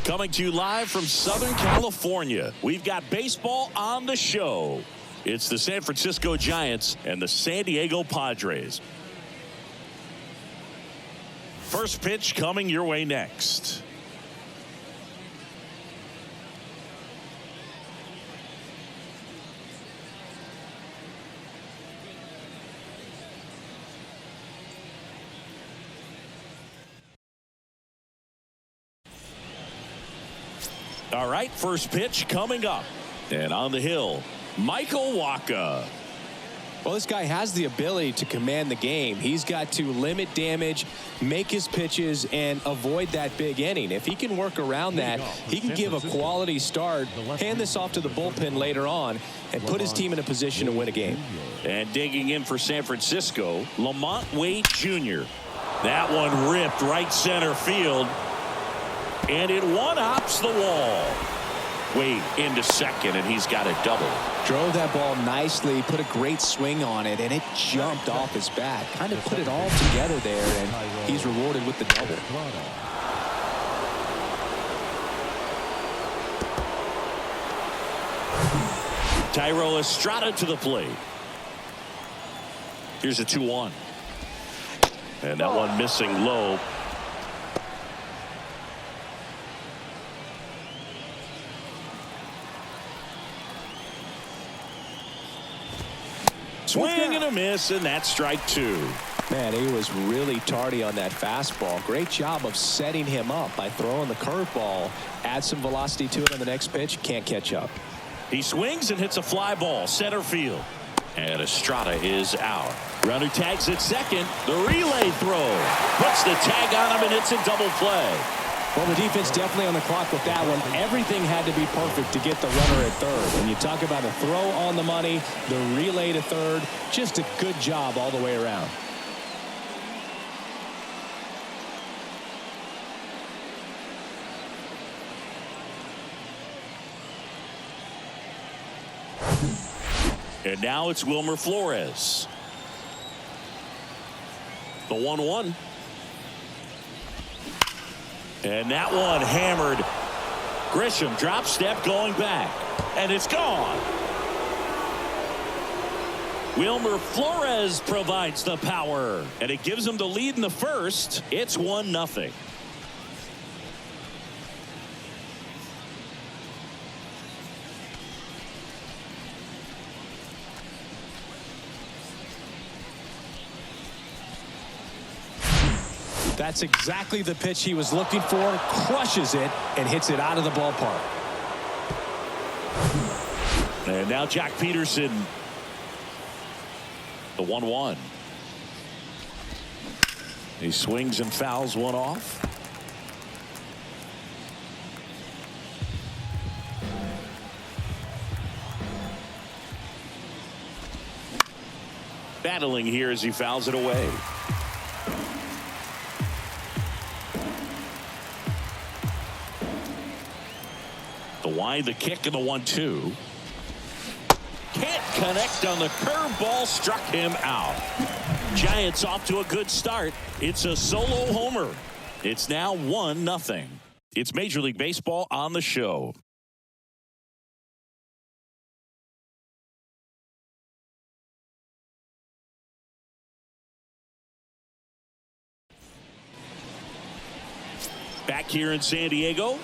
Coming to you live from Southern California, we've got baseball on the show. It's the San Francisco Giants and the San Diego Padres. First pitch coming your way next. All right, first pitch coming up. And on the hill, Michael Wacha. Well, this guy has the ability to command the game. He's got to limit damage, make his pitches, and avoid that big inning. If he can work around that, he can give a quality start, hand this off to the bullpen later on, and put his team in a position to win a game. And digging in for San Francisco, Lamont Wade Jr. That one ripped right center field. And it one-hops the wall. Wade into second, and he's got a double. Drove that ball nicely, put a great swing on it, and it jumped off his bat. Kind of put it all together there, and he's rewarded with the double. Thairo Estrada to the plate. Here's a 2-1. And that one missing low. Swing and a miss, and that's strike two. Man, he was really tardy on that fastball. Great job of setting him up by throwing the curveball. Add some velocity to it on the next pitch. Can't catch up. He swings and hits a fly ball center field. And Estrada is out. Runner tags at second. The relay throw. Puts the tag on him, and it's a double play. Well, the defense definitely on the clock with that one. Everything had to be perfect to get the runner at third. When you talk about a throw on the money, the relay to third, just a good job all the way around. And now it's Wilmer Flores. The 1-1. And that one hammered. Grisham drop step going back. And it's gone. Wilmer Flores provides the power. And it gives him the lead in the first. It's 1-0. That's exactly the pitch he was looking for. Crushes it and hits it out of the ballpark. And now Jack Peterson. The 1-1. He swings and fouls one off. Battling here as he fouls it away. Wide the kick and the 1-2. Can't connect on the curveball, struck him out. Giants off to a good start. It's a solo homer. It's now 1-0. It's Major League Baseball on the show. Back here in San Diego.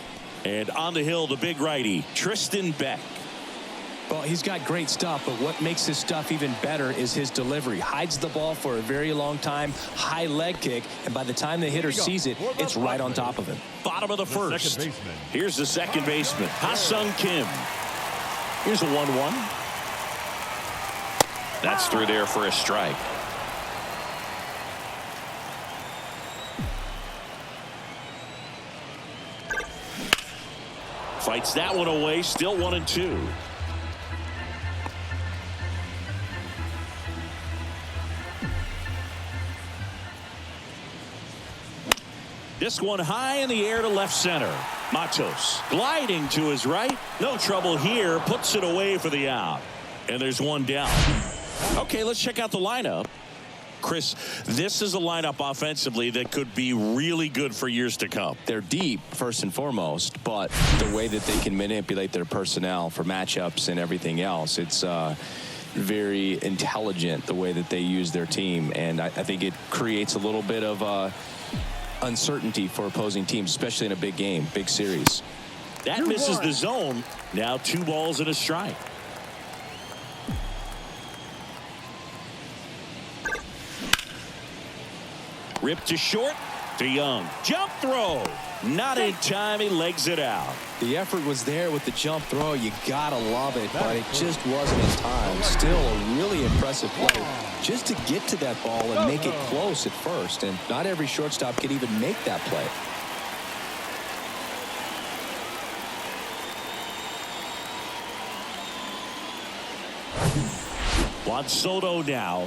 And on the hill, the big righty, Tristan Beck. Well, he's got great stuff, but what makes his stuff even better is his delivery. Hides the ball for a very long time, high leg kick, and by the time the hitter sees it, it's right on top of him. Bottom of the first. Here's the second baseman, Ha-Sung Kim. Here's a 1-1. That's through there for a strike. Fights that one away, still 1-2. This one high in the air to left center. Matos gliding to his right. No trouble here. Puts it away for the out. And there's one down. Okay, let's check out the lineup. Chris, this is a lineup offensively that could be really good for years to come. They're deep, first and foremost, but the way that they can manipulate their personnel for matchups and everything else, it's very intelligent the way that they use their team. And I think it creates a little bit of uncertainty for opposing teams, especially in a big game, big series. That misses the zone. Now 2 balls and a strike. Ripped to short to Young. Jump throw. Not in time. He legs it out. The effort was there with the jump throw. You gotta love it, but it just wasn't in time. Still a really impressive play just to get to that ball and make it close at first. And not every shortstop can even make that play. Juan Soto now.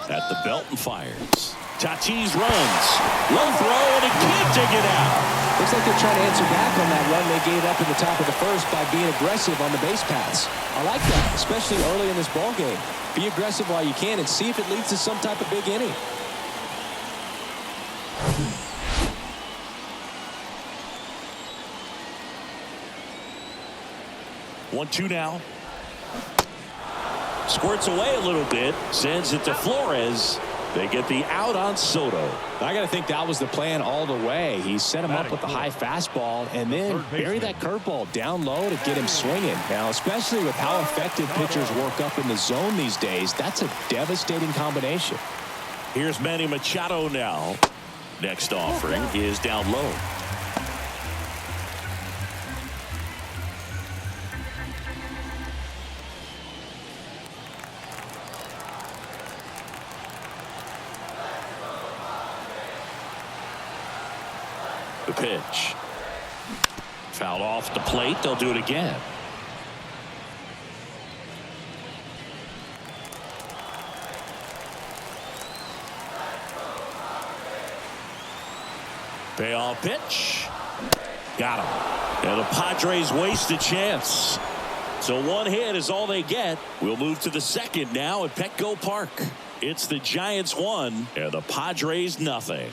At the belt and fires. Tatis runs. Low throw, and he can't take it out. Looks like they're trying to answer back on that run they gave up in the top of the first by being aggressive on the base paths. I like that, especially early in this ball game. Be aggressive while you can and see if it leads to some type of big inning. One, two now. Squirts away a little bit. Sends it to Flores. They get the out on Soto. I got to think that was the plan all the way. He set him up with a high fastball and then bury that curveball down low to get him swinging. Now, especially with how effective pitchers work up in the zone these days, that's a devastating combination. Here's Manny Machado now. Next offering is down low. The pitch. Fouled off the plate. They'll do it again. Payoff pitch. Got him. And the Padres waste a chance. So one hit is all they get. We'll move to the second now at Petco Park. It's the Giants 1 and the Padres nothing.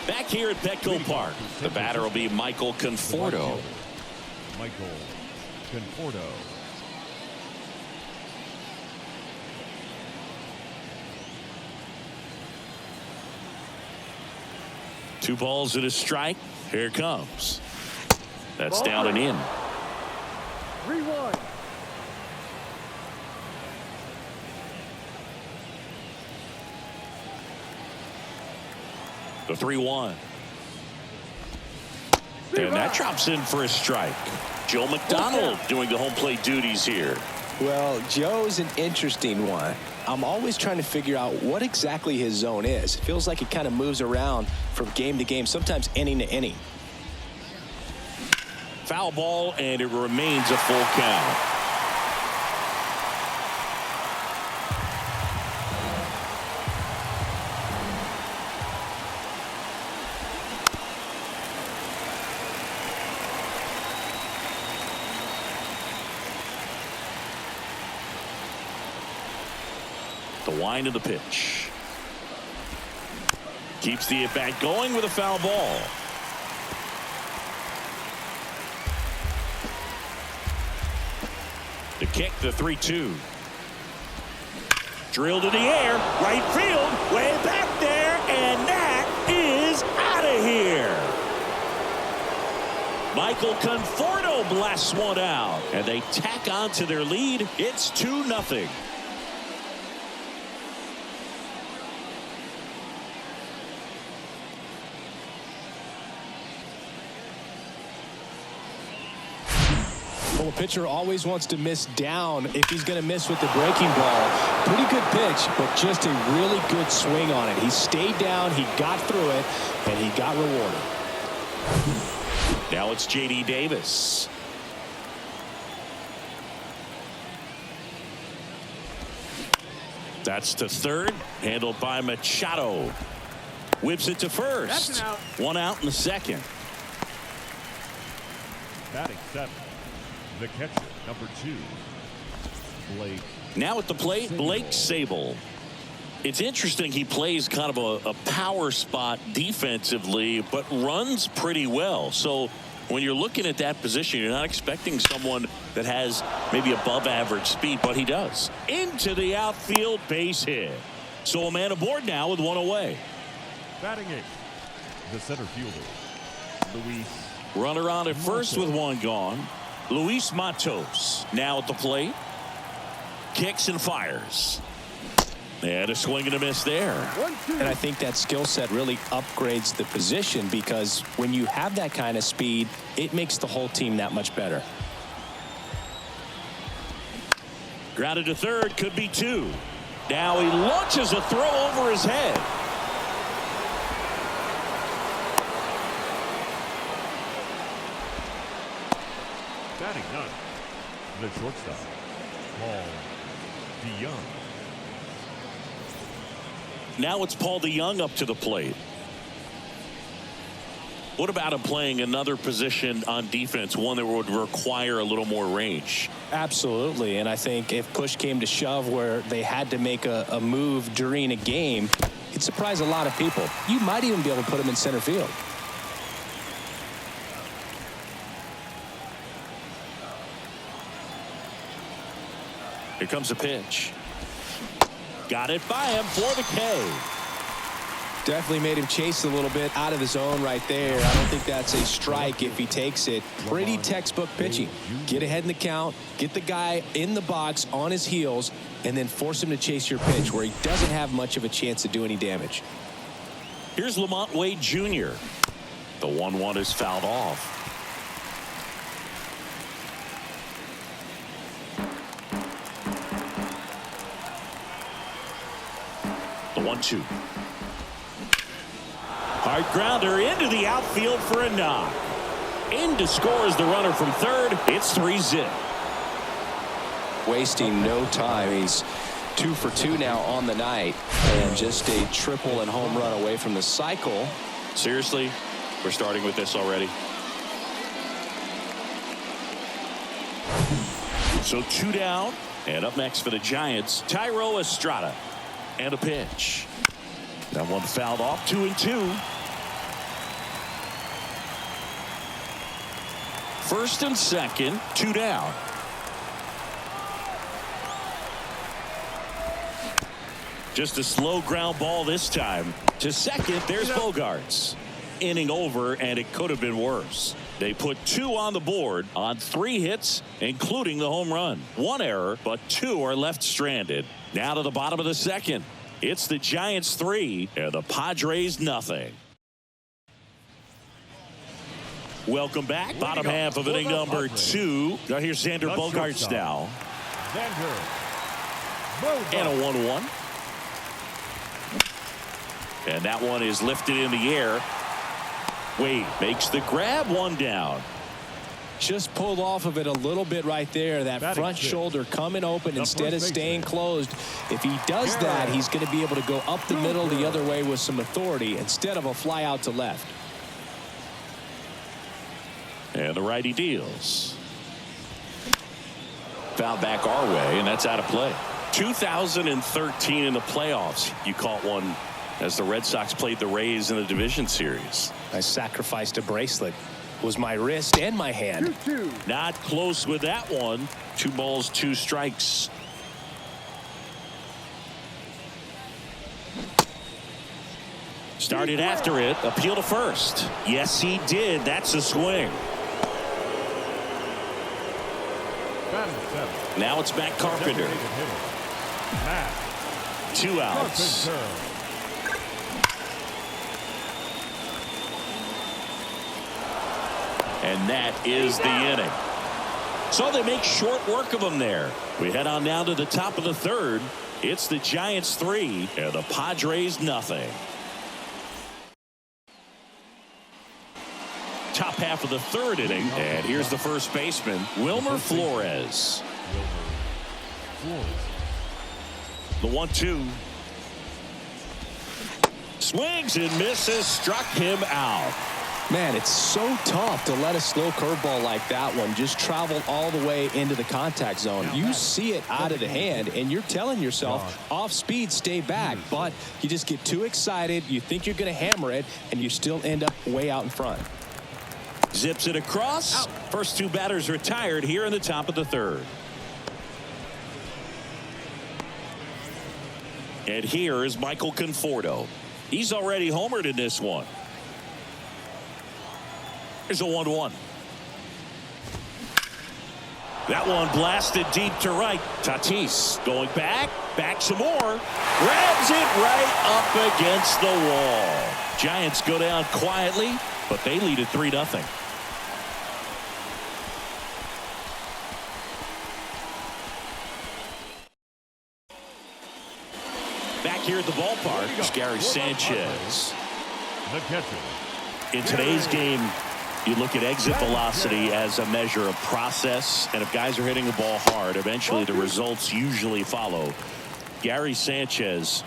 Back here at Petco Park, the batter will be Michael Conforto. Michael Conforto. Two balls and a strike. Here it comes. That's down and in. 3-1. The 3-1. And that drops in for a strike. Joe McDonald doing the home plate duties here. Well, Joe's an interesting one. I'm always trying to figure out what exactly his zone is. It feels like it kind of moves around from game to game, sometimes inning to inning. Foul ball, and it remains a full count. The wind of the pitch. Keeps the at-bat going with a foul ball. The kick, the 3-2. Drilled in the air, right field, way back there, and that is out of here. Michael Conforto blasts one out, and they tack on to their lead. It's 2-0. Well, a pitcher always wants to miss down if he's going to miss with the breaking ball. Pretty good pitch, but just a really good swing on it. He stayed down, he got through it, and he got rewarded. Now it's J.D. Davis. That's to third, handled by Machado. Whips it to first. That's an out. One out in the second. Batting seventh, the catcher, number 2, Blake. Now at the plate, Blake Sable. It's interesting, he plays kind of a power spot defensively, but runs pretty well. So when you're looking at that position, you're not expecting someone that has maybe above average speed, but he does. Into the outfield, base hit. So a man aboard now with one away. Batting eighth, the center fielder, Luis. Runner on at first with one gone. Luis Matos now at the plate. Kicks and fires. And a swing and a miss there. And I think that skill set really upgrades the position, because when you have that kind of speed, it makes the whole team that much better. Grounded to third, could be 2. Now he launches a throw over his head. Batting ninth, the shortstop, Paul DeYoung. Now it's Paul DeYoung up to the plate. What about him playing another position on defense, one that would require a little more range? Absolutely, and I think if push came to shove where they had to make a move during a game, it'd surprise a lot of people. You might even be able to put him in center field. Here comes a pitch. Got it by him for the K. Definitely made him chase a little bit out of his zone right there. I don't think that's a strike if he takes it. Pretty textbook pitching. Get ahead in the count, get the guy in the box on his heels, and then force him to chase your pitch where he doesn't have much of a chance to do any damage. Here's Lamont Wade Jr. The 1-1 is fouled off. The 1-2. Hard grounder into the outfield for a knock. In to score is the runner from third. It's 3-zip. Wasting no time. He's 2 for 2 now on the night, and just a triple and home run away from the cycle. Seriously, we're starting with this already. So 2 down, and up next for the Giants, Tyro Estrada. And a pitch. That one fouled off. 2-2. First and second, 2 down. Just a slow ground ball this time. To second, there's Bogarts. Inning over, and it could have been worse. They put 2 on the board on 3 hits, including the home run. 1 error, but 2 are left stranded. Now to the bottom of the second. It's the Giants 3 and the Padres nothing. Welcome back. Bottom half of inning number 2. Now here's Xander Bogaerts now. And a 1-1. And that one is lifted in the air. Wade makes the grab, 1 down. Just pulled off of it a little bit right there. That front shoulder coming open instead of staying closed. If he does that, he's going to be able to go up the middle the other way with some authority instead of a fly out to left. And the righty deals. Foul back our way, and that's out of play. 2013 in the playoffs, you caught one as the Red Sox played the Rays in the division series. I sacrificed a bracelet. It was my wrist and my hand. 2-2. Not close with that one. 2 balls, 2 strikes. Started after it. Appeal to first. Yes, he did. That's a swing. Now it's Matt Carpenter. 2 outs. And that is the inning. So they make short work of him there. We head on down to the top of the third. It's the Giants 3 and the Padres nothing. Top half of the third inning, and here's the first baseman, Wilmer Flores. The 1-2. Swings and misses, struck him out. Man, it's so tough to let a slow curveball like that one just travel all the way into the contact zone. You see it out of the hand, and you're telling yourself, off speed, stay back. But you just get too excited. You think you're going to hammer it, and you still end up way out in front. Zips it across. First two batters retired here in the top of the third. And here is Michael Conforto. He's already homered in this one. Here's a 1-1. That one blasted deep to right. Tatis going back some more. Grabs it right up against the wall. Giants go down quietly, but they lead at 3-0. Back here at the ballpark is Gary Sanchez. The catcher. In today's game, you look at exit velocity as a measure of process, and if guys are hitting the ball hard, eventually the results usually follow. Gary Sanchez,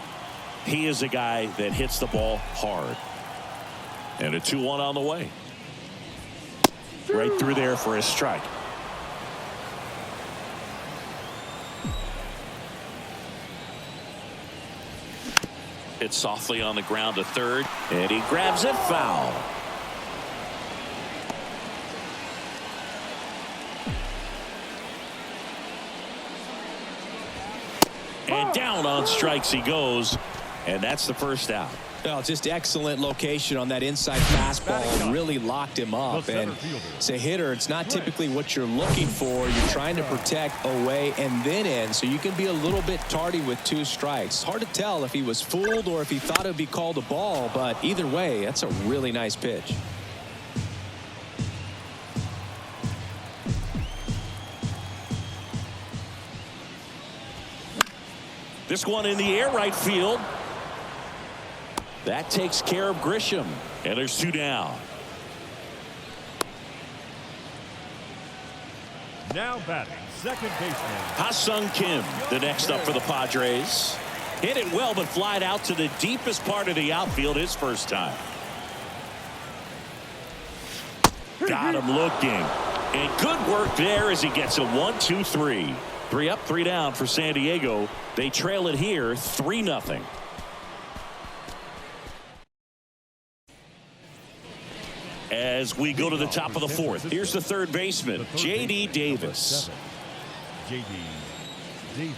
he is a guy that hits the ball hard. And a 2-1 on the way. Right through there for a strike. Hit softly on the ground to third, and he grabs it foul. And down on strikes he goes, and that's the first out. Well, just excellent location on that inside fastball. Really locked him up. And as a hitter, it's not typically what you're looking for. You're trying to protect away and then in, so you can be a little bit tardy with 2 strikes. Hard to tell if he was fooled or if he thought it would be called a ball, but either way, that's a really nice pitch. This one in the air right field. That takes care of Grisham. And there's 2 down. Now batting, second baseman Ha-Sung Kim, the next up for the Padres. Hit it well, but flied out to the deepest part of the outfield his first time. Got him looking. And good work there as he gets a 1-2-3. 3 up, 3 down for San Diego. They trail it here 3-0. As we go to the top of the fourth, here's the third baseman, J.D. Davis. J.D. Davis.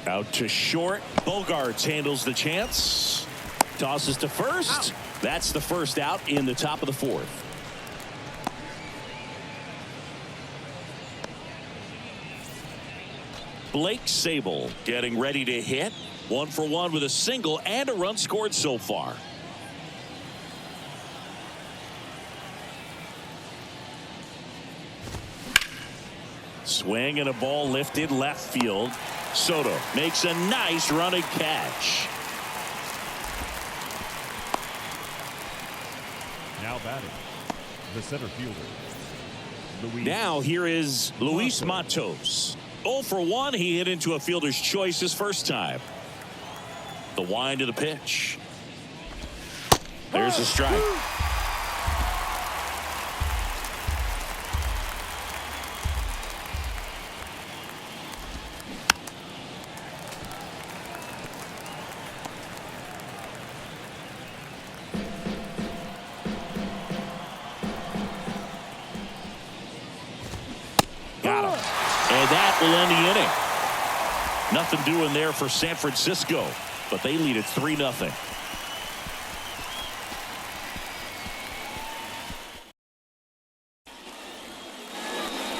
Out to short. Bogarts handles the chance. Tosses to first. That's the first out in the top of the fourth. Blake Sable getting ready to hit. 1 for 1 with a single and a run scored so far. Swing and a ball lifted left field. Soto makes a nice running catch. Now batting, the center fielder. Now here is Luis Matos. 0 for 1. He hit into a fielder's choice his first time. The wind of the pitch. There's a strike. Got him. And that will end the inning. Nothing doing there for San Francisco, but they lead at 3-0.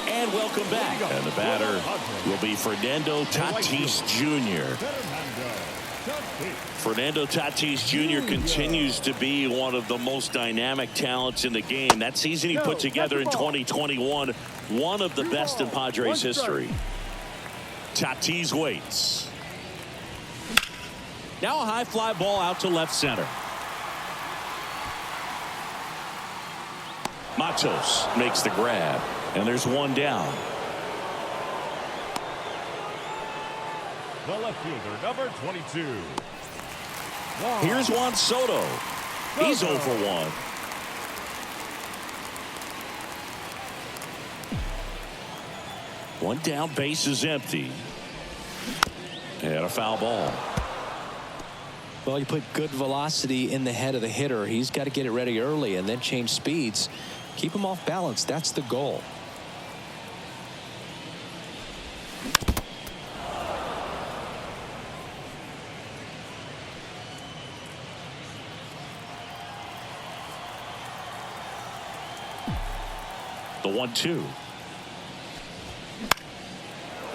And welcome back. And the batter will be Fernando Tatis Jr. Fernando Tatis Jr. continues to be one of the most dynamic talents in the game. That season he put together in 2021, one of the best in Padres history. Tatis waits. Now a high fly ball out to left center. Matos makes the grab, and there's 1 down. The left fielder, number 22. Here's Juan Soto. He's 0 for 1. One down, base is empty. And a foul ball. Well, you put good velocity in the head of the hitter. He's got to get it ready early and then change speeds. Keep him off balance. That's the goal. The 1-2.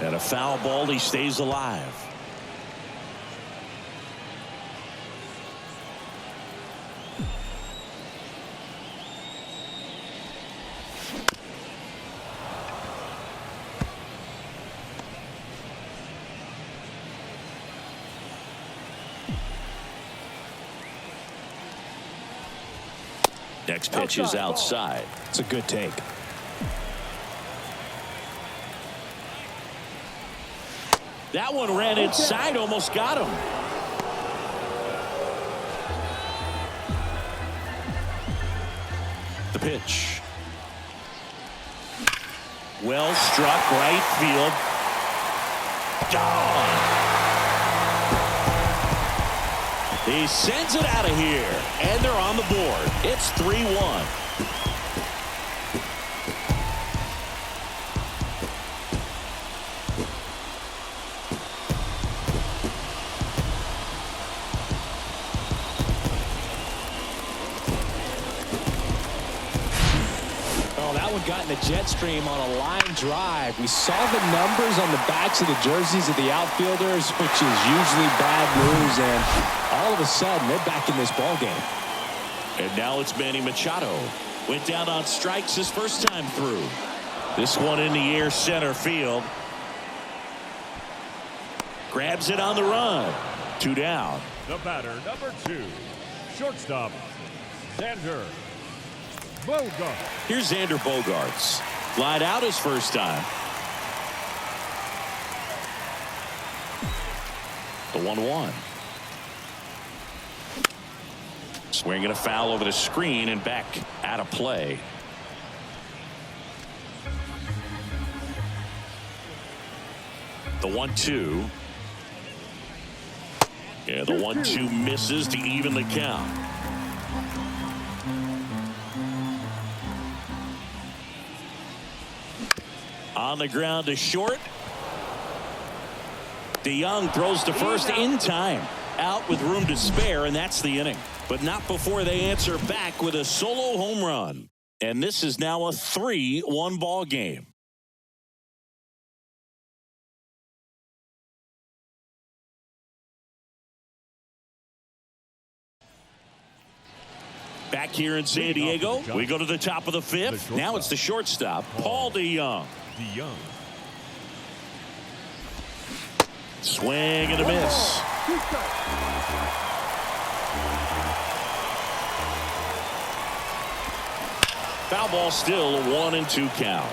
And a foul ball. He stays alive. Next pitch is outside. It's a good take. That one ran inside, almost got him. The pitch. Well struck, right field. Gone. He sends it out of here, and they're on the board. It's 3-1. Got in the jet stream on a line drive. We saw the numbers on the backs of the jerseys of the outfielders, which is usually bad news, and all of a sudden they're back in this ball game. And now it's Manny Machado. Went down on strikes his first time through. This one in the air, center field. Grabs it on the run. 2 down. The batter, number 2, shortstop, Xander Bogaerts. Here's Xander Bogaerts. Lied out his first time. The 1-1. Swinging a foul over the screen and back out of play. The 1-2. Yeah, the 1-2 misses to even the count. On the ground to short. DeYoung throws to first in time. Out with room to spare, and that's the inning. But not before they answer back with a solo home run. And this is now a 3-1 ball game. Back here in San Diego, we go to the top of the 5th. Now it's the shortstop, Paul DeYoung. Swing and a miss. Foul ball, still a 1-2 count.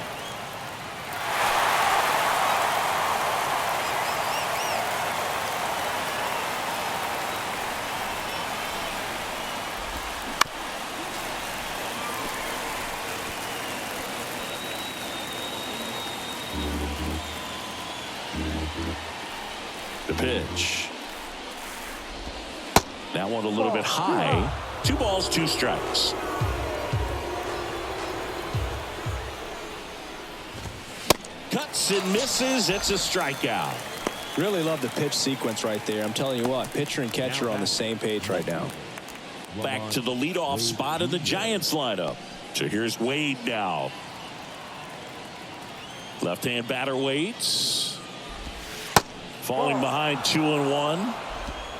The pitch. That one a little bit high. 2 balls, 2 strikes. Cuts and misses. It's a strikeout. Really love the pitch sequence right there. I'm telling you what, pitcher and catcher are on the same page right now. Back to the leadoff spot in the Giants lineup. So here's Wade now. Left-hand batter waits. Falling behind 2-1.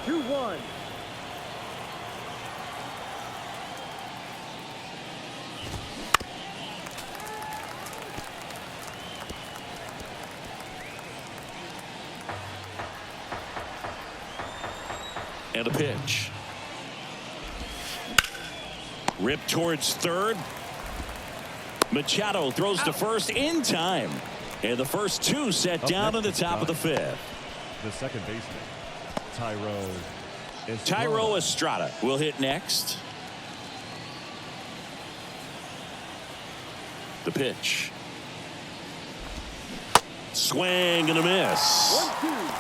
2-1. And a pitch. Ripped towards third. Machado throws to first in time. And the first 2 set down in the top of the 5th. The second baseman, Thairo Estrada will hit next. The pitch. Swing and a miss. 1-2.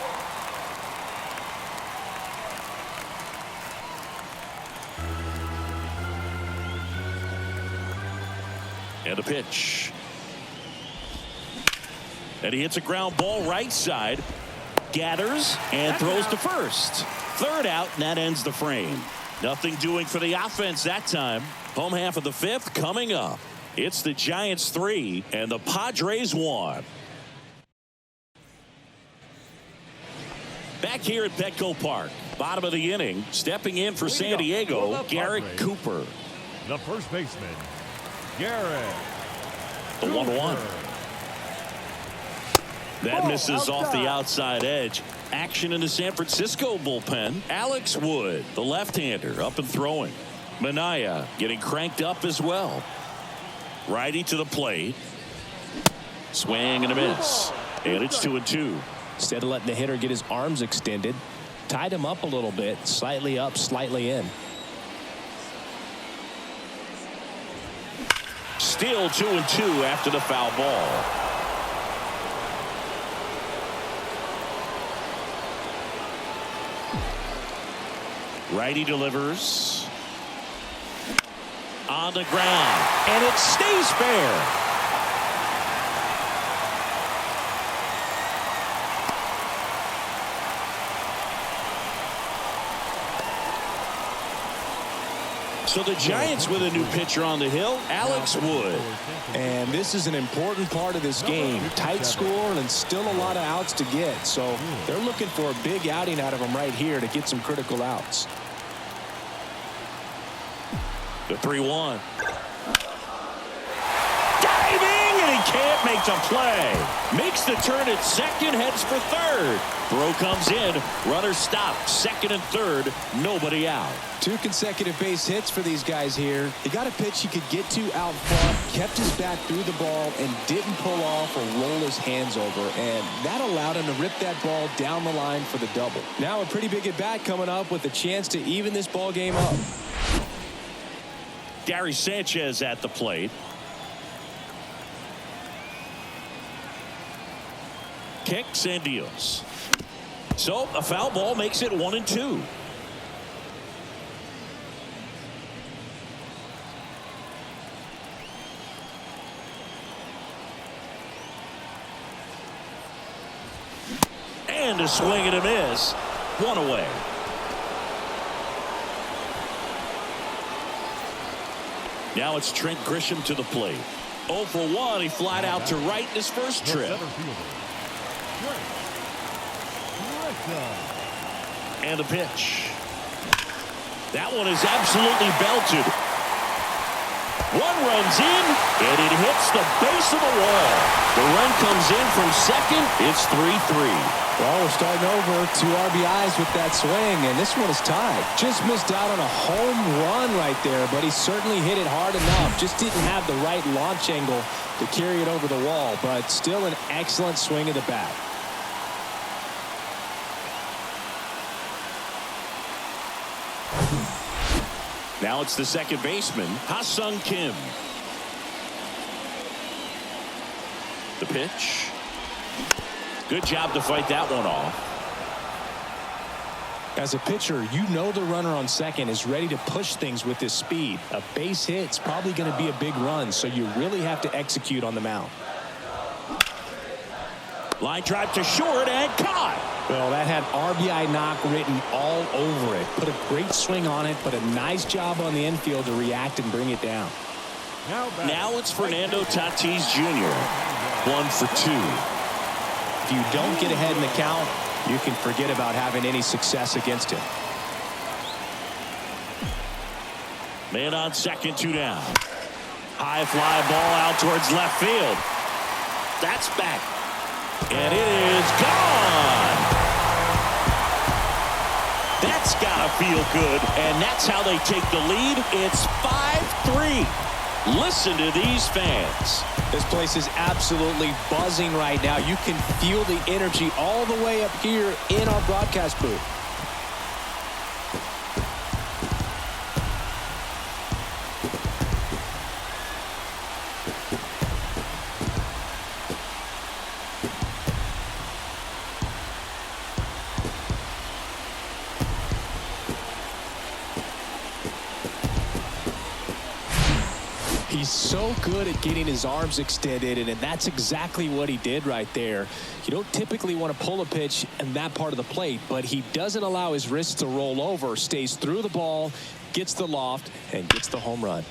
And a pitch. And he hits a ground ball right side. Gathers and throws to first. Third out, and that ends the frame. Nothing doing for the offense that time. Home half of the fifth coming up. It's the Giants 3 and the Padres 1. Back here at Petco Park, bottom of the inning, stepping in for San Diego, Garrett Cooper. The first baseman, Garrett. The 1-1. That misses off the outside edge. Action in the San Francisco bullpen. Alex Wood, the left-hander, up and throwing. Minaya getting cranked up as well. Righty to the plate. Swing and a miss. And it's 2-2. Instead of letting the hitter get his arms extended, tied him up a little bit, slightly up, slightly in. Still 2-2 after the foul ball. Righty delivers. On the ground. And it stays fair. So the Giants with a new pitcher on the hill, Alex Wood. And this is an important part of this game. Tight score and still a lot of outs to get. So they're looking for a big outing out of him right here to get some critical outs. The 3-1. Diving, and he can't make the play. Makes the turn at second, heads for third. Throw comes in. Runner stopped. Second and third. Nobody out. 2 consecutive base hits for these guys here. He got a pitch he could get to out front, kept his bat through the ball, and didn't pull off or roll his hands over. And that allowed him to rip that ball down the line for the double. Now a pretty big at bat coming up with a chance to even this ball game up. Gary Sanchez at the plate. Kicks and deals. So a foul ball makes it 1-2. And a swing and a miss. One away. Now it's Trent Grisham to the plate. 0 for 1. He flied out to right in his first trip. And a pitch. That one is absolutely belted. One runs in, and it hits the base of the wall. The run comes in from second. It's 3-3. Well, we're starting over. 2 RBIs with that swing, and this one is tied. Just missed out on a home run right there, but he certainly hit it hard enough. Just didn't have the right launch angle to carry it over the wall, but still an excellent swing of the bat. Now it's the second baseman, Ha-Sung Kim. The pitch. Good job to fight that one off. As a pitcher, you know the runner on second is ready to push things with his speed. A base hit's probably going to be a big run, so you really have to execute on the mound. Line drive to short and caught. Well, that had RBI knock written all over it. Put a great swing on it, but a nice job on the infield to react and bring it down. Now it's Fernando Tatis Jr. 1 for 2. If you don't get ahead in the count, you can forget about having any success against him. Man on second, 2 down. High fly ball out towards left field. That's back. And it is gone. That's gotta feel good. And that's how they take the lead. It's 5-3. Listen to these fans. This place is absolutely buzzing right now. You can feel the energy all the way up here in our broadcast booth. He's so good at getting his arms extended, and that's exactly what he did right there. You don't typically want to pull a pitch in that part of the plate, but he doesn't allow his wrists to roll over, stays through the ball, gets the loft, and gets the home run.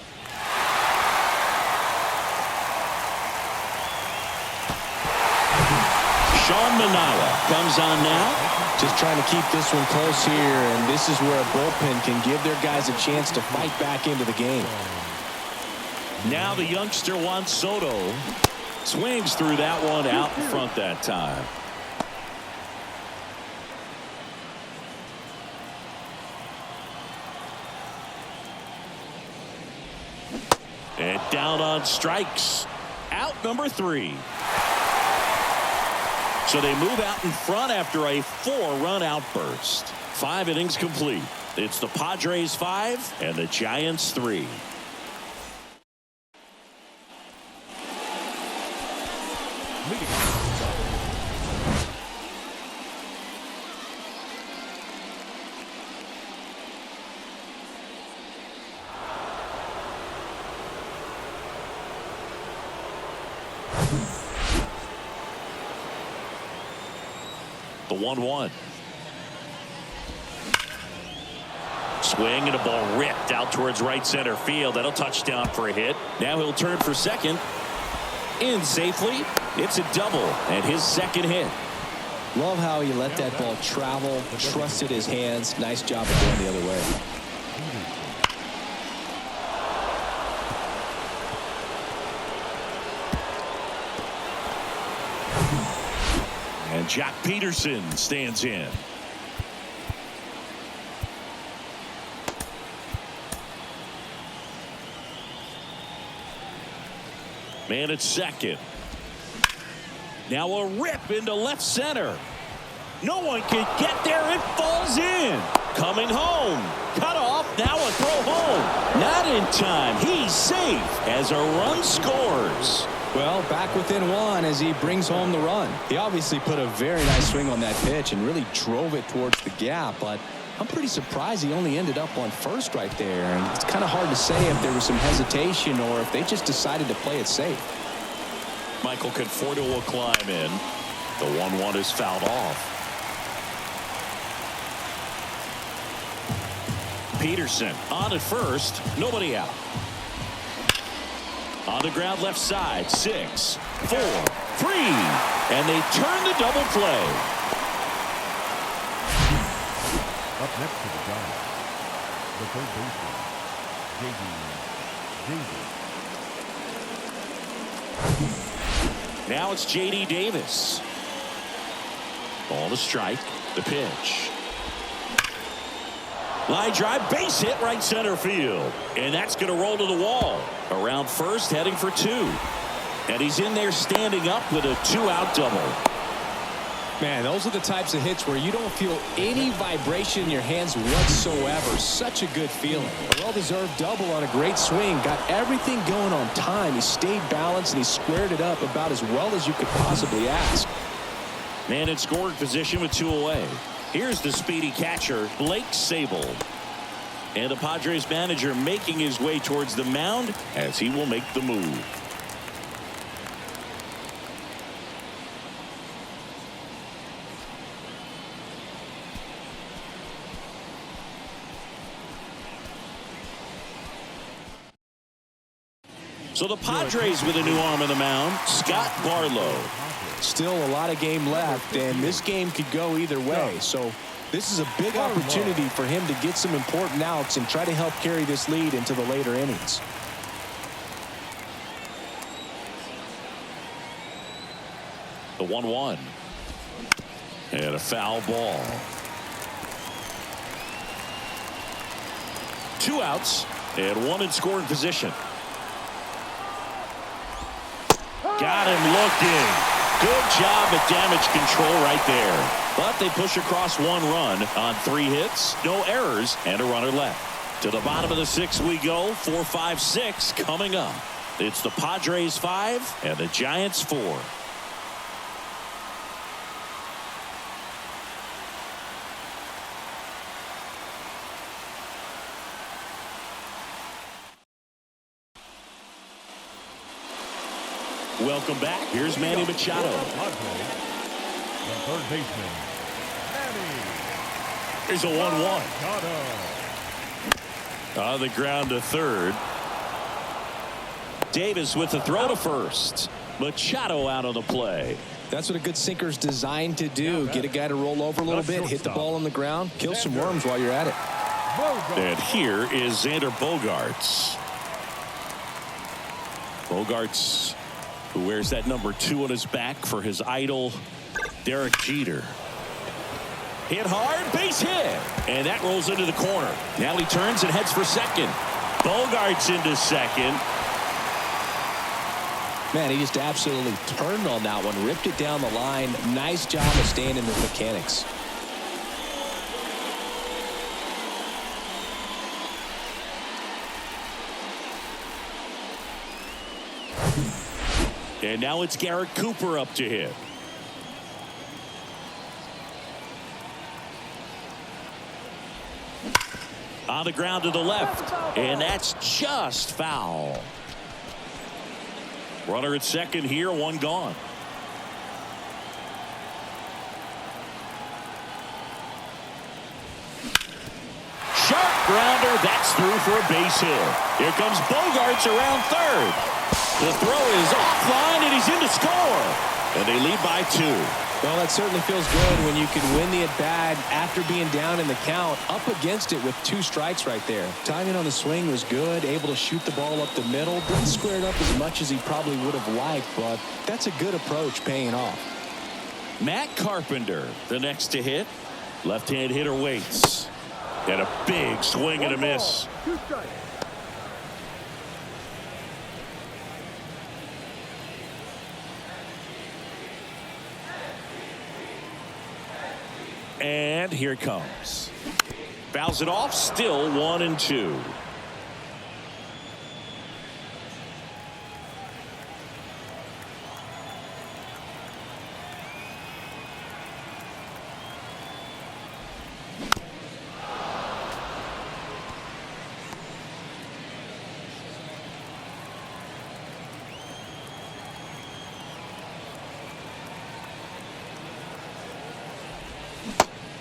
Sean Manaea comes on now. Just trying to keep this one close here, and this is where a bullpen can give their guys a chance to fight back into the game. Now the youngster Juan Soto swings through that one out in front that time. And down on strikes. Out number 3. So they move out in front after a 4-run outburst. 5 innings complete. It's the Padres 5 and the Giants 3. The 1-1. Swing and a ball ripped out towards right center field. That'll touch down for a hit. Now he'll turn for second. In safely. It's a double and his second hit. Love how he let that ball travel, trusted his hands. Nice job of going the other way. And Jack Peterson stands in. Man at second. Now a rip into left center. No one can get there. It falls in. Coming home. Cut off. Now a throw home. Not in time. He's safe as a run scores. Well, back within 1 as he brings home the run. He obviously put a very nice swing on that pitch and really drove it towards the gap, but I'm pretty surprised he only ended up on first right there. And it's kind of hard to say if there was some hesitation or if they just decided to play it safe. Michael Conforto will climb in. The 1-1 is fouled off. Peterson on at first. Nobody out. On the ground left side. 6, 4, 3. And they turn the double play. Up next to the Giants, the third baseman, J.D. Now it's J.D. Davis. Ball to strike. The pitch. Line drive, base hit right center field. And that's going to roll to the wall. Around first, heading for 2. And he's in there standing up with a 2-out double. Man, those are the types of hits where you don't feel any vibration in your hands whatsoever. Such a good feeling. A well-deserved double on a great swing. Got everything going on time. He stayed balanced and he squared it up about as well as you could possibly ask. Man in scoring position with 2 away. Here's the speedy catcher, Blake Sabol. And the Padres manager making his way towards the mound as he will make the move. So the Padres with a new arm on the mound, Scott Barlow. Still a lot of game left, and this game could go either way. So this is a big opportunity for him to get some important outs and try to help carry this lead into the later innings. The 1-1. And a foul ball. 2 outs and 1 in scoring position. Got him looking. Good job at damage control right there. But they push across 1 run on 3 hits, no errors, and a runner left. To the bottom of the 6th we go. 4, 5, 6 coming up. It's the Padres 5 and the Giants 4. Welcome back. Here's Manny Machado. Padres, the third baseman, Manny Here's a 1-1. Machado. On the ground to third. Davis with the throw to first. Machado out of the play. That's what a good sinker's designed to do. Get a guy to roll over a little bit, hit the ball on the ground, kill some worms while you're at it. And here is Xander Bogaerts. Bogaerts, who wears that number 2 on his back for his idol, Derek Jeter. Hit hard, base hit. And that rolls into the corner. Now he turns and heads for second. Bogaerts into second. Man, he just absolutely turned on that one, ripped it down the line. Nice job of staying in the mechanics. And now it's Garrett Cooper up to hit. On the ground to the left. And that's just foul. Runner at second here, one gone. Sharp grounder, that's through for a base hit. Here comes Bogaerts around third. The throw is offline and he's in to score. And they lead by 2. Well, that certainly feels good when you can win the at-bat after being down in the count, up against it with 2 strikes right there. Timing on the swing was good, able to shoot the ball up the middle. Didn't square it up as much as he probably would have liked, but that's a good approach paying off. Matt Carpenter, the next to hit. Left-hand hitter waits. And a big swing and a miss. And here it comes. Fouls it off, still 1-2.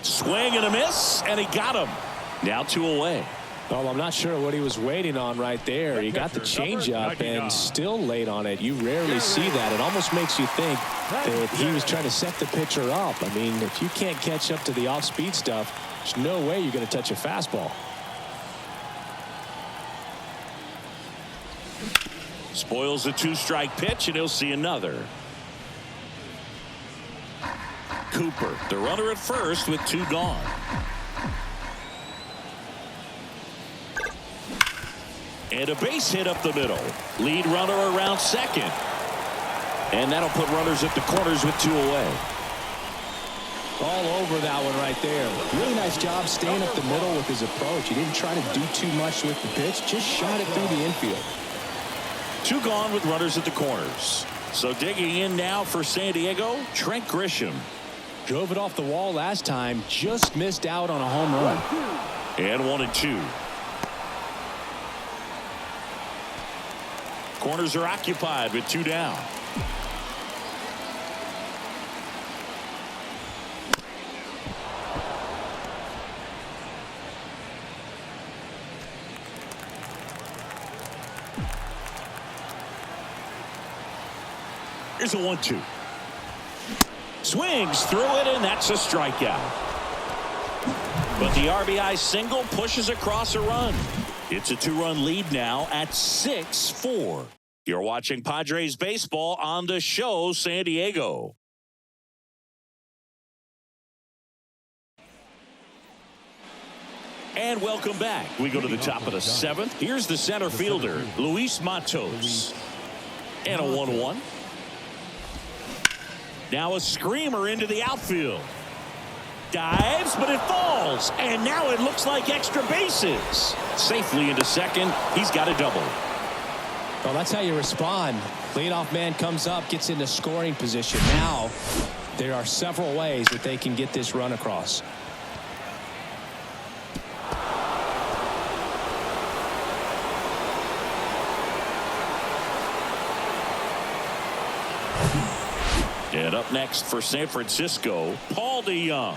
Swing and a miss, and he got him. Now 2 away. Well, I'm not sure what he was waiting on right there. He got the changeup and still late on it. You rarely see that. It almost makes you think that he was trying to set the pitcher up. I mean, if you can't catch up to the off-speed stuff, there's no way you're going to touch a fastball. Spoils the 2-strike pitch, and he'll see another. Cooper, the runner at first with 2 gone. And a base hit up the middle. Lead runner around second. And that'll put runners at the corners with 2 away. All over that one right there. Really nice job staying up the middle with his approach. He didn't try to do too much with the pitch, just shot it through the infield. 2 gone with runners at the corners. So digging in now for San Diego, Trent Grisham. Drove it off the wall last time, just missed out on a home run. And 1-2. Corners are occupied with 2 down. Here's a 1-2. Swings through it, and that's a strikeout. But the RBI single pushes across a run. It's a 2-run lead now at 6-4. You're watching Padres baseball on the show, San Diego. And welcome back. We go to the top of the 7th. Here's the center fielder, Luis Matos. And a 1-1. Now a screamer into the outfield. Dives, but it falls. And now it looks like extra bases. Safely into second. He's got a double. Well, that's how you respond. Leadoff man comes up, gets into scoring position. Now, there are several ways that they can get this run across. And up next for San Francisco, Paul DeYoung,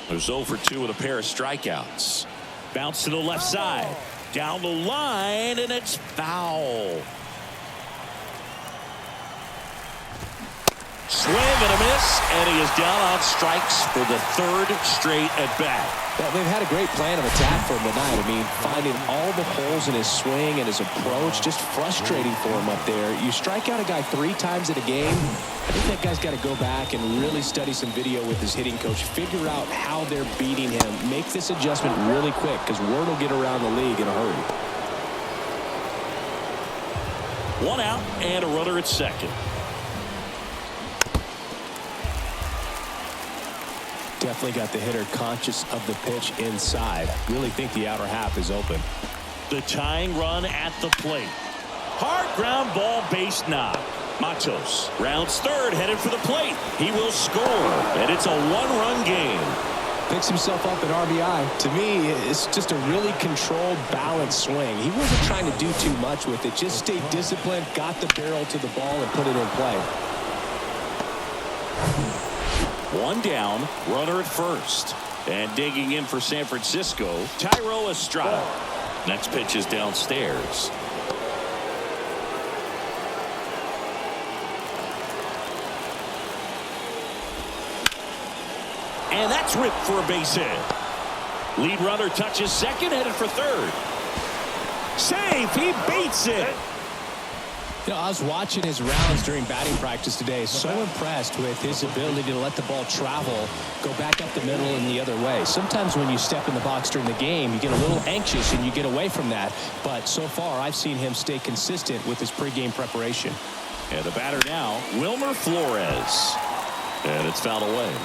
who's 0 for 2 with a pair of strikeouts. Bounce to the left side. Down the line, and it's foul. Swing and a miss, and he is down on strikes for the 3rd straight at bat. Well, they've had a great plan of attack for him tonight. I mean, finding all the holes in his swing and his approach, just frustrating for him up there. You strike out a guy 3 times in a game, I think that guy's got to go back and really study some video with his hitting coach, figure out how they're beating him, make this adjustment really quick, because word will get around the league in a hurry. 1 out and a runner at second. Definitely got the hitter conscious of the pitch inside. Really think the outer half is open. The tying run at the plate. Hard ground ball, base knock. Matos rounds third, headed for the plate. He will score, and it's a 1-run game. Picks himself up at RBI. To me, it's just a really controlled, balanced swing. He wasn't trying to do too much with it. Just stayed disciplined, got the barrel to the ball, and put it in play. 1 down, runner at first. And digging in for San Francisco, Thairo Estrada. Next pitch is downstairs. And that's ripped for a base hit. Lead runner touches second, headed for third. Safe, he beats it. You know, I was watching his rounds during batting practice today. So impressed with his ability to let the ball travel, go back up the middle and the other way. Sometimes when you step in the box during the game, you get a little anxious and you get away from that. But so far, I've seen him stay consistent with his pregame preparation. And the batter now, Wilmer Flores. And it's fouled away.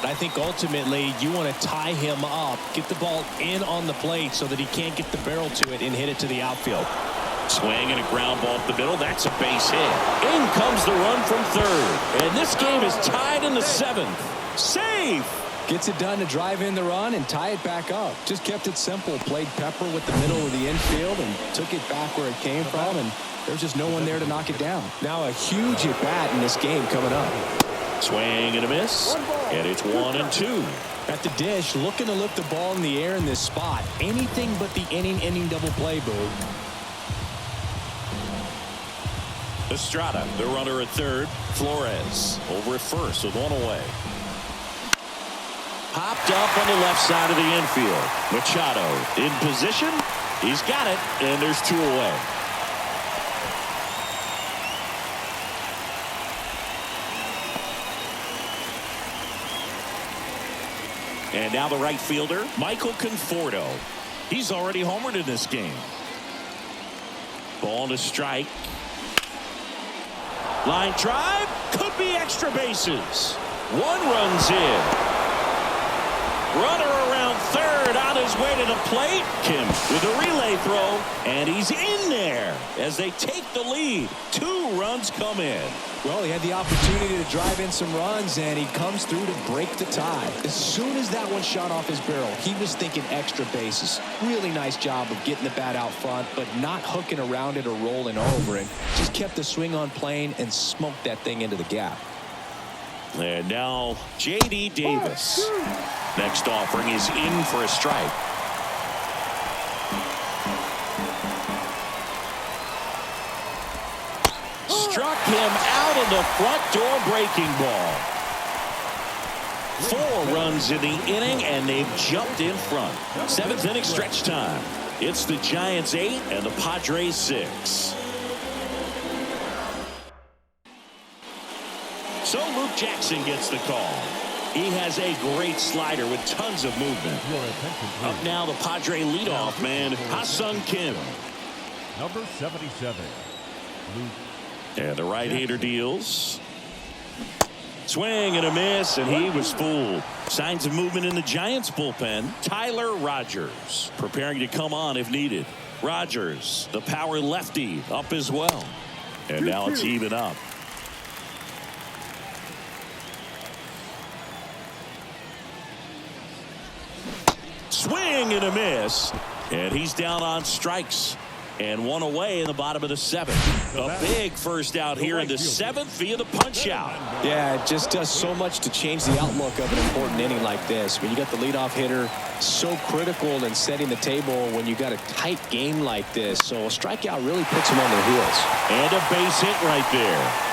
I think ultimately you want to tie him up, get the ball in on the plate so that he can't get the barrel to it and hit it to the outfield. Swing and a ground ball up the middle. That's a base hit. In comes the run from third. And this game is tied in the 7th. Safe. Gets it done to drive in the run and tie it back up. Just kept it simple. Played pepper with the middle of the infield and took it back where it came from. And there's just no one there to knock it down. Now a huge at bat in this game coming up. Swing and a miss. And it's 1-2. At the dish, looking to lift the ball in the air in this spot. Anything but the inning double play, Boo. Estrada, the runner at third. Flores over at first with 1 away. Popped up on the left side of the infield. Machado in position. He's got it, and there's 2 away. And now the right fielder, Michael Conforto. He's already homered in this game. Ball to strike. Line drive, could be extra bases. 1 runs in. Runner around third, on his way to the plate. Kim with a relay throw, and he's in there as they take the lead. 2 runs come in. Well, he had the opportunity to drive in some runs, and he comes through to break the tie. As soon as that one shot off his barrel, he was thinking extra bases. Really nice job of getting the bat out front, but not hooking around it or rolling over it. Just kept the swing on plane and smoked that thing into the gap. And now J.D. Davis. Next offering is in for a strike. Struck him out of the front door breaking ball. 4 runs in the inning, and they've jumped in front. 7th inning stretch time. It's the Giants 8 and the Padres 6. So Luke Jackson gets the call. He has a great slider with tons of movement. Up now the Padre leadoff man, Ha-Sung Kim. Number 77, Luke. And the right-hander deals. Swing and a miss, and he was fooled. Signs of movement in the Giants bullpen. Tyler Rogers preparing to come on if needed. Rogers, the power lefty, up as well. And now it's even up. Swing and a miss, and he's down on strikes. And 1 away in the bottom of the 7th. A big first out here in the 7th via the punch out. Yeah, it just does so much to change the outlook of an important inning like this. When you got the leadoff hitter, so critical in setting the table when you got a tight game like this. So a strikeout really puts them on their heels. And a base hit right there.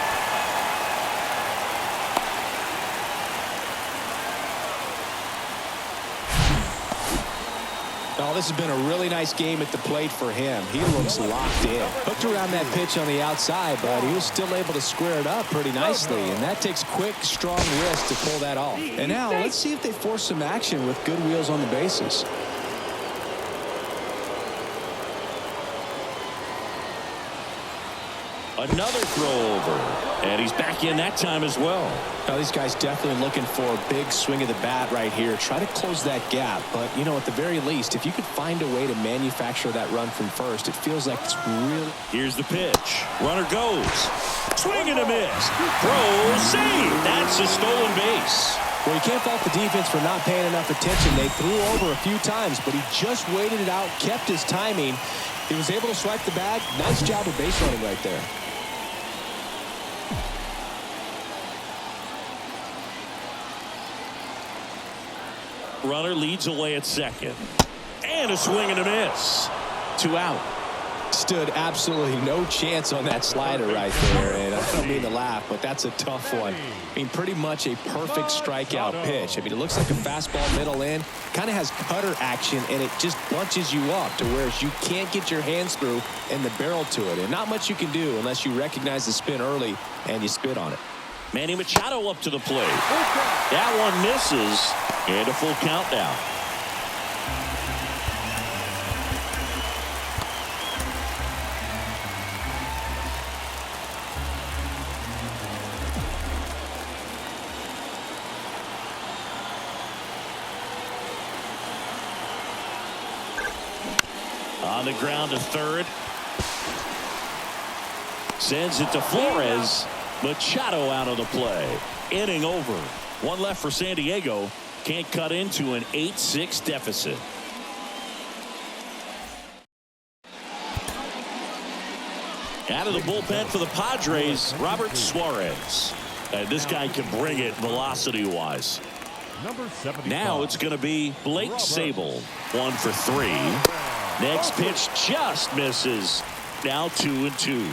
Oh, this has been a really nice game at the plate for him. He looks locked in. Hooked around that pitch on the outside, but he was still able to square it up pretty nicely. And that takes quick, strong wrist to pull that off. And now let's see if they force some action with good wheels on the bases. Another throw over. And he's back in that time as well. Now, these guys definitely looking for a big swing of the bat right here. Try to close that gap. But, you know, at the very least, if you could find a way to manufacture that run from first, it feels like it's really... Here's the pitch. Runner goes. Swing and a miss. Throw, save. That's a stolen base. Well, you can't fault the defense for not paying enough attention. They threw over a few times, but he just waited it out, kept his timing. He was able to swipe the bag. Nice job of base running right there. Runner leads away at second. And a swing and a miss. 2 out. Stood absolutely no chance on that slider right there. And I don't mean to laugh, but that's a tough one. I mean, pretty much a perfect strikeout pitch. I mean, it looks like a fastball middle in. Kind of has cutter action, and it just bunches you up to where you can't get your hands through and the barrel to it. And not much you can do unless you recognize the spin early and you spit on it. Manny Machado up to the plate. That one misses. And a full count now. On the ground to third. Sends it to Flores. Machado out of the play. Inning over. One left for San Diego. Can't cut into an 8-6 deficit. Out of the bullpen for the Padres, Robert Suarez. This guy can bring it velocity-wise. Now it's going to be Blake Sable. 1 for 3. Next pitch just misses. Now 2-2.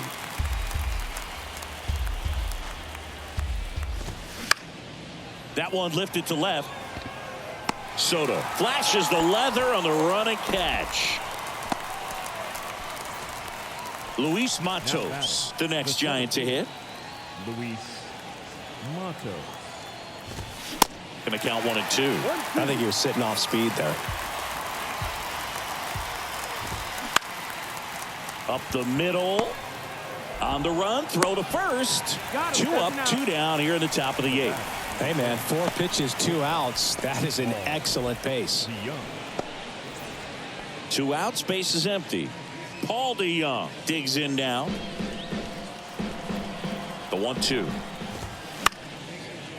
That one lifted to left. Soto flashes the leather on the running catch. Luis Matos, the next Giant to hit. Luis Matos. Going to count 1 and 2. I think he was sitting off speed there. Up the middle. On the run, throw to first. 2 up, 2 down here in the top of the 8th. Hey, man, 4 pitches, 2 outs. That is an excellent pace. 2 outs, base is empty. Paul DeYoung digs in now. The 1-2.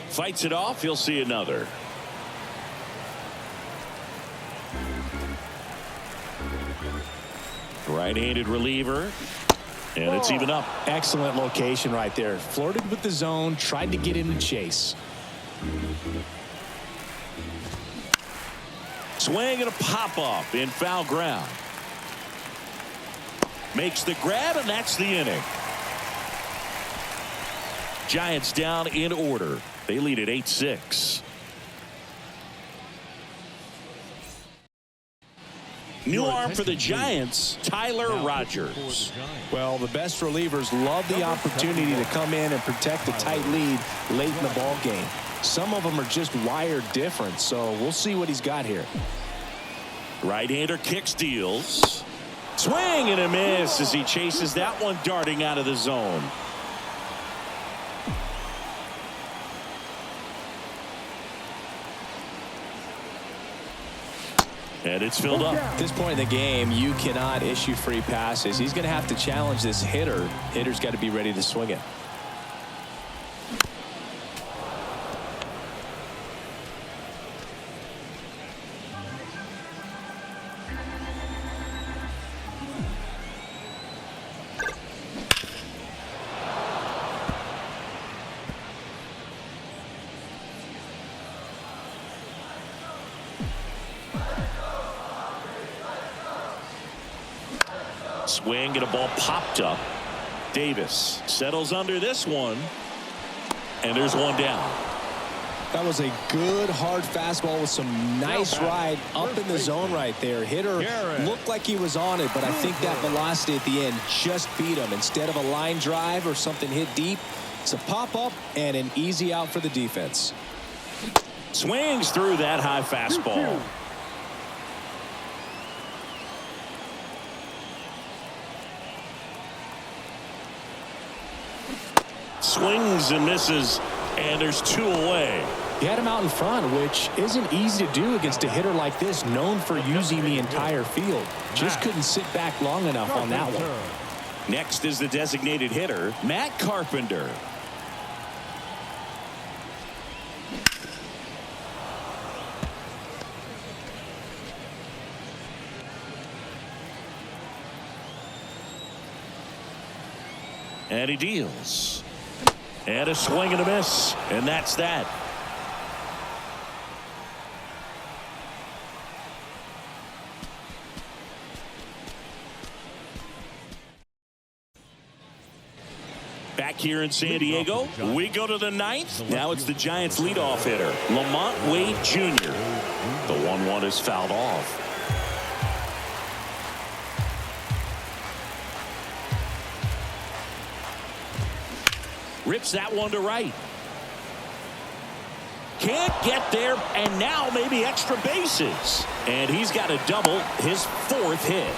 Fights it off. He'll see another. Right-handed reliever. And it's even up. Excellent location right there. Flirted with the zone, tried to get in the chase. Swing and a pop-up in foul ground. Makes the grab, and that's the inning. Giants down in order. They lead at 8-6. New arm for the Giants, Tyler Rogers. Well, the best relievers love the opportunity to come in and protect a tight lead late in the ball game. Some of them are just wired different, so we'll see what he's got here. Right-hander kick steals. Swing and a miss as he chases that one darting out of the zone. And it's filled up. At this point in the game, you cannot issue free passes. He's going to have to challenge this hitter. Hitter's got to be ready to swing it. Swing and a ball popped up. Davis settles under this one. And there's one down. That was a good hard fastball with some nice ride up in the zone right there. Hitter looked like he was on it, but I think that velocity at the end just beat him. Instead of a line drive or something hit deep, it's a pop-up and an easy out for the defense. Swings through that high fastball. Swings and misses, and there's 2 away. He had him out in front, which isn't easy to do against a hitter like this, known for using the entire field. Just couldn't sit back long enough on that one. Next is the designated hitter, Matt Carpenter. And he deals. And a swing and a miss. And that's that. Back here in San Diego, we go to the 9th. Now it's the Giants leadoff hitter, Lamont Wade Jr. The 1-1 is fouled off. Rips that one to right. Can't get there, and now maybe extra bases. And he's got a double, his 4th hit.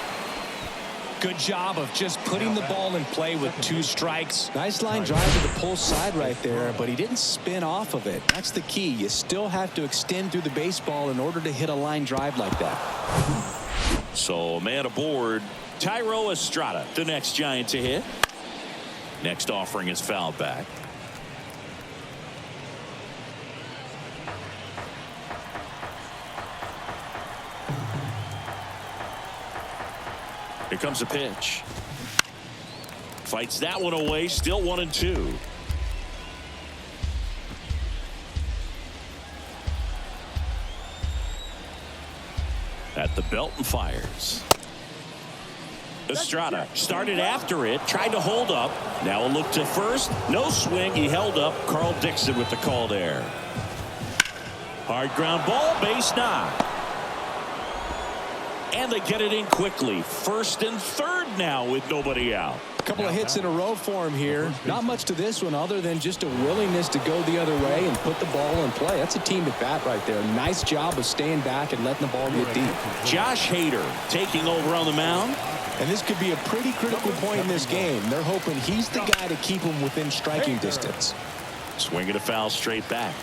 Good job of just putting the ball in play with 2 strikes. Nice line drive to the pull side right there, but he didn't spin off of it. That's the key. You still have to extend through the baseball in order to hit a line drive like that. So a man aboard, Thairo Estrada, the next Giant to hit. Next offering is fouled back. Here comes a pitch. Fights that one away. Still 1-2. At the belt and fires. Estrada started after it, tried to hold up. Now a look to first. No swing. He held up. Carl Dixon with the call there. Hard ground ball, base knock. And they get it in quickly. 1st and 3rd now with nobody out. A couple of hits in a row for him here. Not much to this one other than just a willingness to go the other way and put the ball in play. That's a team at bat right there. Nice job of staying back and letting the ball get deep. Josh Hader taking over on the mound. And this could be a pretty critical point in this game. They're hoping he's the guy to keep him within striking distance. Swinging a foul straight back.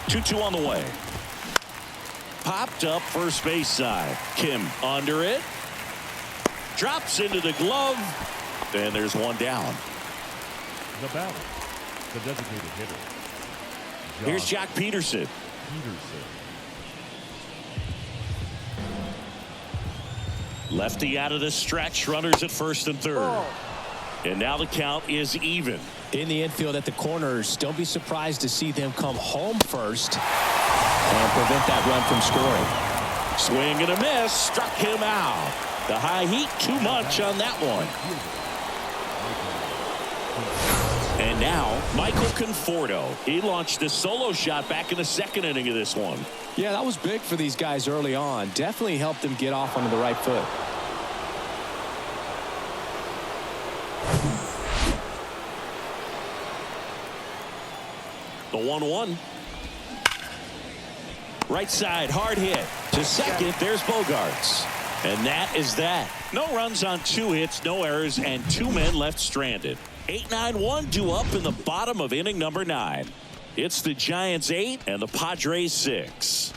2-2 on the way. Popped up first base side. Kim under it. Drops into the glove. And there's one down. The batter, the designated hitter. Here's Jack Peterson. Lefty out of the stretch. Runners at 1st and 3rd. And now the count is even. In the infield at the corners, don't be surprised to see them come home first and prevent that run from scoring. Swing and a miss. Struck him out. The high heat too much on that one. And now Michael Conforto. He launched a solo shot back in the 2nd inning of this one. Yeah, that was big for these guys early on. Definitely helped them get off onto the right foot. The 1-1. Right side, hard hit. To second, there's Bogarts. And that is that. No runs on 2 hits, no errors, and 2 men left stranded. 8-9-1 due up in the bottom of inning number 9. It's the Giants 8 and the Padres 6.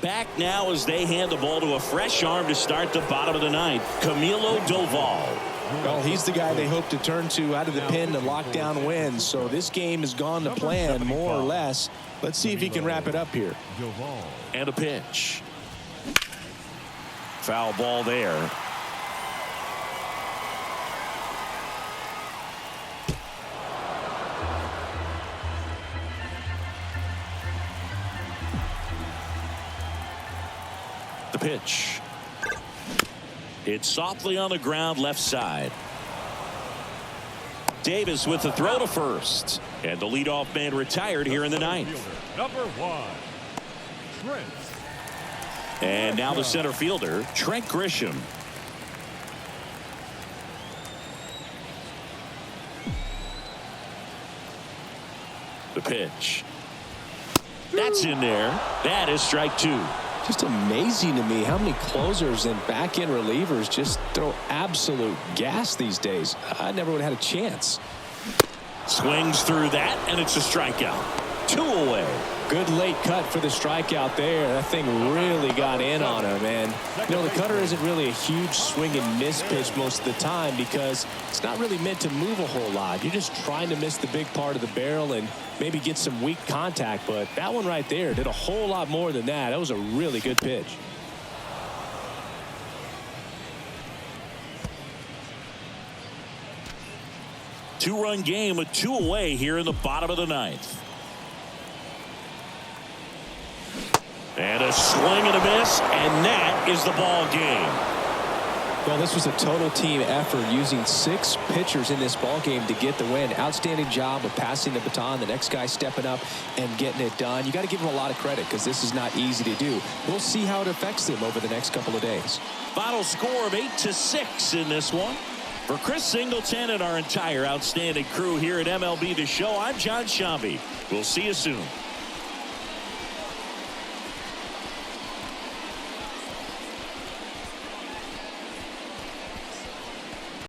Back now as they hand the ball to a fresh arm to start the bottom of the 9th. Camilo Doval. Well, he's the guy they hope to turn to out of the pen to lock down wins. So this game has gone to plan more or less. Let's see if he can wrap it up here. And a pitch. Foul ball there. The pitch. It's softly on the ground left side. Davis with the throw to first. And the leadoff man retired here in the ninth. Number 1, Trent. And now the center fielder, Trent Grisham. The pitch. That's in there. That is strike 2. Just amazing to me how many closers and back-end relievers just throw absolute gas these days. I never would have had a chance. Swings through that, and it's a strikeout. 2 away. Good late cut for the strikeout there. That thing really got in on him, and you know, the cutter isn't really a huge swing and miss pitch most of the time because it's not really meant to move a whole lot. You're just trying to miss the big part of the barrel and maybe get some weak contact, but that one right there did a whole lot more than that. That was a really good pitch. Two-run game with 2 away here in the bottom of the ninth. And a swing and a miss, and that is the ball game. Well, this was a total team effort using 6 pitchers in this ball game to get the win. Outstanding job of passing the baton. The next guy stepping up and getting it done. You got to give them a lot of credit because this is not easy to do. We'll see how it affects them over the next couple of days. Final score of 8-6 in this one. For Chris Singleton and our entire outstanding crew here at MLB The Show, I'm John Shambi. We'll see you soon.